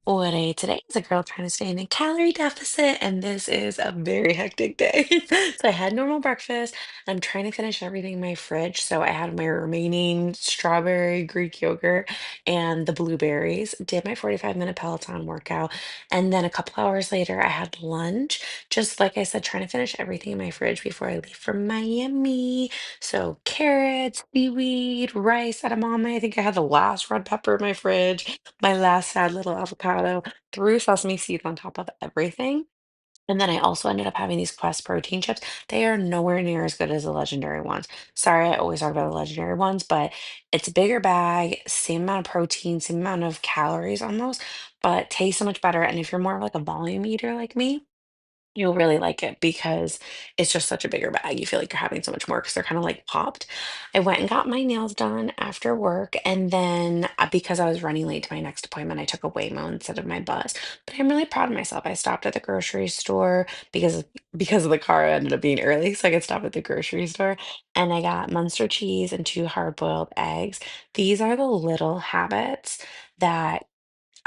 What today is a girl trying to stay in a calorie deficit, and this is a very hectic day. So I had normal breakfast. I'm trying to finish everything in my fridge. So I had my remaining strawberry Greek yogurt and the blueberries. Did my 45-minute Peloton workout, and then a couple hours later, I had lunch. Just like I said, trying to finish everything in my fridge before I leave for Miami. So carrots, seaweed, rice, edamame. I think I had the last red pepper in my fridge, my last sad little avocado, threw sesame seeds on top of everything. And then I also ended up having these Quest protein chips. They are nowhere near as good as the legendary ones. Sorry, I always talk about the legendary ones, but it's a bigger bag, same amount of protein, same amount of calories almost, but tastes so much better. And if you're more of like a volume eater like me, you'll really like it because it's just such a bigger bag. You feel like you're having so much more because they're kind of like popped. I went and got my nails done after work, and then because I was running late to my next appointment, I took a Waymo instead of my bus. But I'm really proud of myself. I stopped at the grocery store because of the car. I ended up being early, so I could stop at the grocery store, and I got Munster cheese and two hard-boiled eggs. These are the little habits that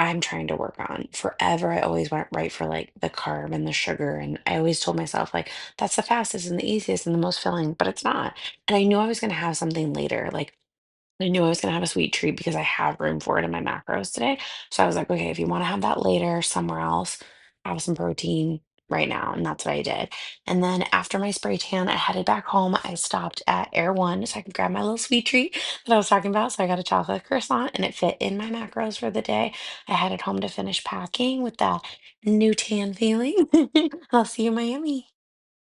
I'm trying to work on. Forever, I always went right for like the carb and the sugar. And I always told myself, like, that's the fastest and the easiest and the most filling, but it's not. And I knew I was going to have something later. Like, I knew I was gonna have a sweet treat because I have room for it in my macros today. So I was like, okay, if you want to have that later somewhere else, have some protein right now. And that's what I did. And then after my spray tan, I headed back home. I stopped at Air One so I could grab my little sweet treat that I was talking about. So I got a chocolate croissant and it fit in my macros for the day. I headed home to finish packing with that new tan feeling. I'll see you in Miami.